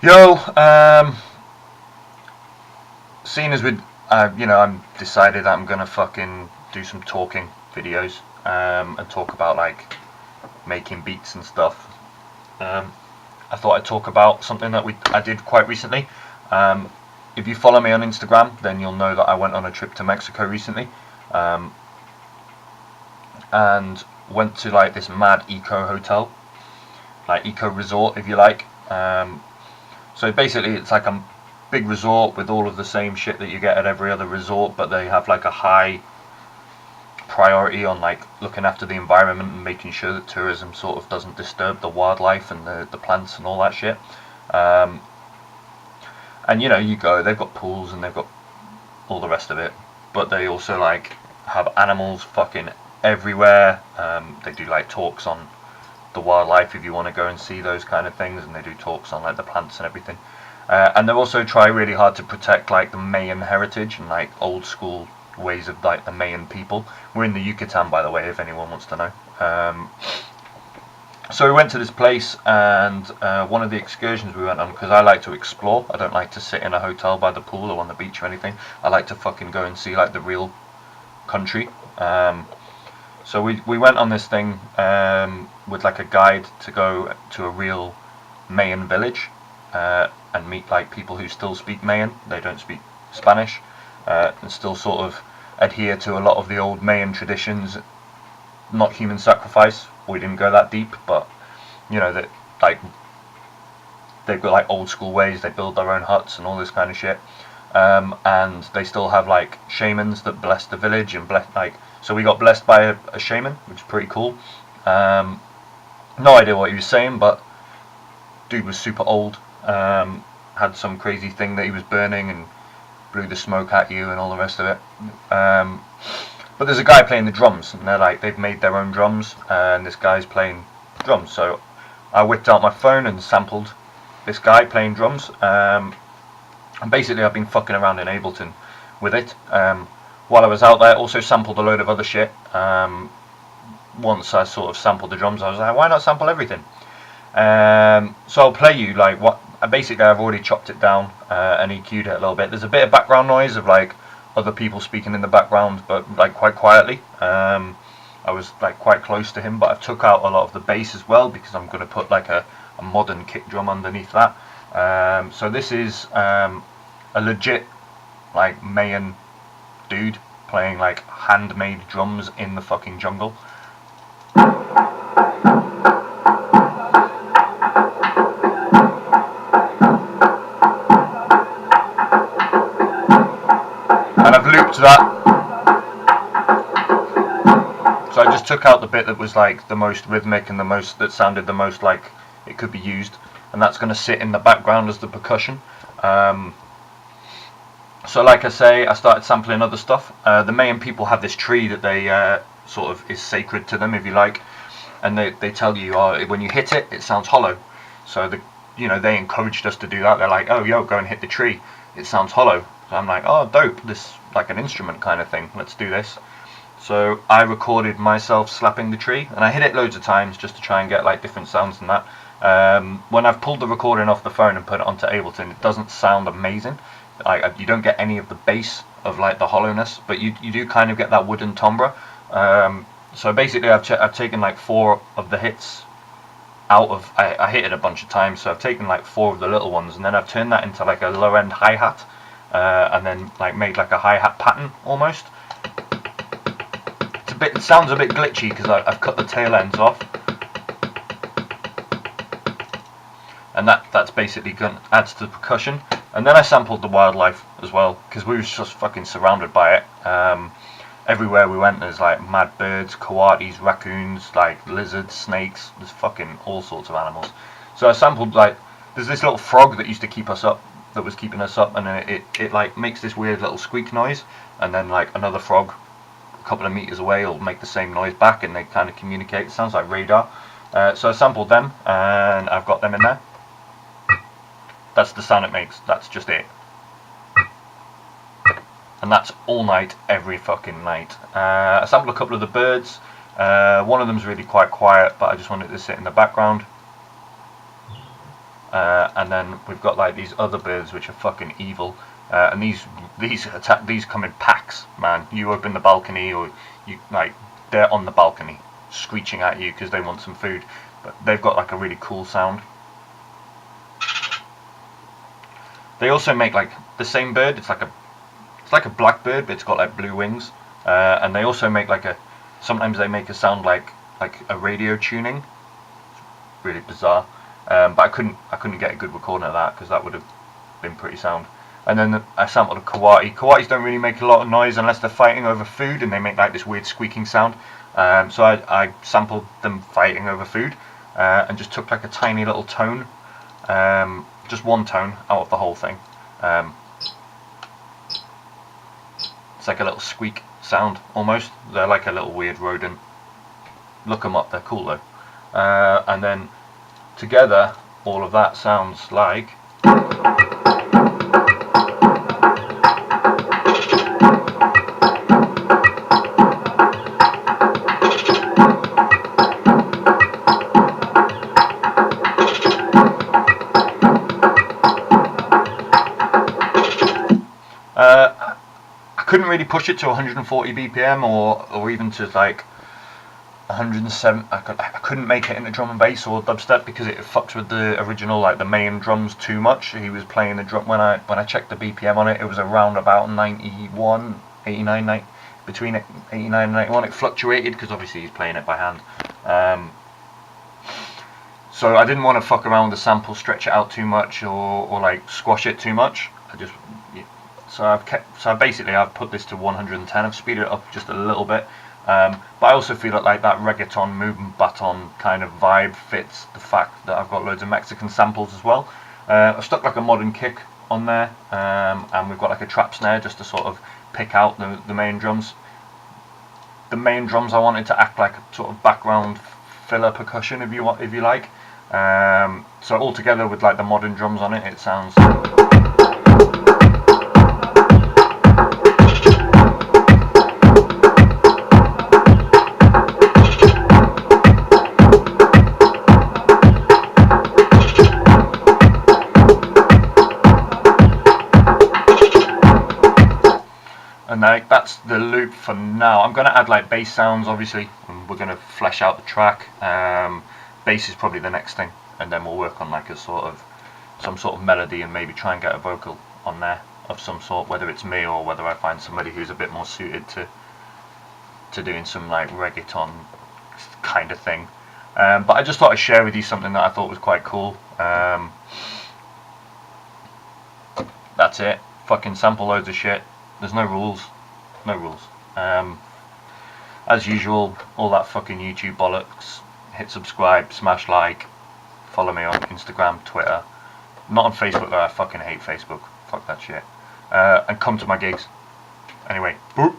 Yo, seeing as I'm decided that I'm gonna fucking do some talking videos, and talk about like making beats and stuff. Um, I thought I'd talk about something that I did quite recently. Um, if you follow me on Instagram, then you'll know that I went on a trip to Mexico recently, um, and went to like this mad eco hotel, like eco resort, if you like. So basically, it's like a big resort with all of the same shit that you get at every other resort, but they have like a high priority on like looking after the environment and making sure that tourism sort of doesn't disturb the wildlife and the plants and all that shit. Um, and you go, they've got pools and they've got all the rest of it, but they also like have animals fucking everywhere. They do like talks on the wildlife if you want to go and see those kind of things, and they do talks on like the plants and everything. And they also try really hard to protect like the Mayan heritage and like old school ways of like the Mayan people. We're in the Yucatan, by the way, if anyone wants to know. So we went to this place, and one of the excursions we went on, because I like to explore. I don't like to sit in a hotel by the pool or on the beach or anything. I like to fucking go and see like the real country. So we went on this thing with like a guide to go to a real Mayan village, and meet like people who still speak Mayan. They don't speak Spanish, and still sort of adhere to a lot of the old Mayan traditions. Not human sacrifice. We didn't go that deep, but that like they've got like old school ways. They build their own huts and all this kind of shit. And they still have like shamans that bless the village and bless like. So we got blessed by a shaman, which is pretty cool. No idea what he was saying, but dude was super old. Had some crazy thing that he was burning and blew the smoke at you and all the rest of it. But there's a guy playing the drums, and they've made their own drums, and this guy's playing drums. So I whipped out my phone and sampled this guy playing drums. And basically, I've been fucking around in Ableton with it. While I was out there, also sampled a load of other shit. Once I sort of sampled the drums, I was like, why not sample everything? So I'll play you like what. Basically, I've already chopped it down and EQ'd it a little bit. There's a bit of background noise of like other people speaking in the background, but like quite quietly. I was like quite close to him, but I've took out a lot of the bass as well because I'm going to put like a modern kick drum underneath that. So this is a legit like Mayan dude playing like handmade drums in the fucking jungle. And I've looped that. So I just took out the bit that was like the most rhythmic and that sounded the most like it could be used, and that's going to sit in the background as the percussion. So like I say, I started sampling other stuff. The Mayan people have this tree that they sort of is sacred to them, if you like, and they tell you when you hit it, it sounds hollow. So they encouraged us to do that. They're like, oh yo, go and hit the tree. It sounds hollow. So I'm like, oh dope, this like an instrument kind of thing. Let's do this. So I recorded myself slapping the tree, and I hit it loads of times just to try and get like different sounds and that. When I've pulled the recording off the phone and put it onto Ableton, it doesn't sound amazing. You don't get any of the bass of like the hollowness, but you do kind of get that wooden timbre. So basically, I've taken like 4 of the hits out of. I hit it a bunch of times, so I've taken like 4 of the little ones, and then I've turned that into like a low end hi hat, and then like made like a hi hat pattern almost. It sounds a bit glitchy because I've cut the tail ends off, and that's basically adds to the percussion. And then I sampled the wildlife as well because we were just fucking surrounded by it. Everywhere we went, there's like mad birds, coatis, raccoons, like lizards, snakes. There's fucking all sorts of animals. So I sampled like there's this little frog that used to keep us up, that was keeping us up, and then it like makes this weird little squeak noise, and then like another frog a couple of meters away will make the same noise back, and they kind of communicate. It sounds like radar. So I sampled them, and I've got them in there. That's the sound it makes. That's just it. And that's all night, every fucking night. I sampled a couple of the birds. One of them's really quite quiet, but I just wanted it to sit in the background. and then we've got like these other birds which are fucking evil, and these come in packs, man. You open the balcony, or you like they're on the balcony screeching at you because they want some food, but they've got like a really cool sound. They also make like the same bird. It's like a blackbird, but it's got like blue wings, and they also make like sometimes they make a sound like a radio tuning. It's really bizarre, but I couldn't get a good recording of that because that would have been pretty sound. And then I sampled a coati. Coatis don't really make a lot of noise unless they're fighting over food, and they make like this weird squeaking sound. So I sampled them fighting over food, and just took like a tiny little tone, just one tone out of the whole thing. It's like a little squeak sound almost. They're like a little weird rodent. Look them up, they're cool though. And then together, all of that sounds like. I couldn't really push it to 140 BPM or even to like 107. I couldn't make it into drum and bass or dubstep because it fucks with the original, like the main drums too much. He was playing the drum when I checked the BPM on it. It was around about 91, 89, 90, between 89 and 91. It fluctuated because obviously he's playing it by hand. So I didn't want to fuck around with the sample, stretch it out too much, or like squash it too much. So I've put this to 110. I've speeded it up just a little bit, but I also feel like that reggaeton movement baton kind of vibe fits the fact that I've got loads of Mexican samples as well. I've stuck like a modern kick on there, and we've got like a trap snare just to sort of pick out the main drums. The main drums I wanted to act like a sort of background filler percussion, if you like. So all together with like the modern drums on it, it sounds. And like that's the loop for now. I'm going to add like bass sounds, obviously, and we're going to flesh out the track. Bass is probably the next thing, and then we'll work on like some sort of melody and maybe try and get a vocal on there of some sort, whether it's me or whether I find somebody who's a bit more suited to doing some like reggaeton kind of thing. But I just thought I'd share with you something that I thought was quite cool. That's it. Fucking sample loads of shit. There's no rules. No rules. As usual, all that fucking YouTube bollocks. Hit subscribe, smash like, follow me on Instagram, Twitter. Not on Facebook though, I fucking hate Facebook. Fuck that shit. And come to my gigs. Anyway, boop.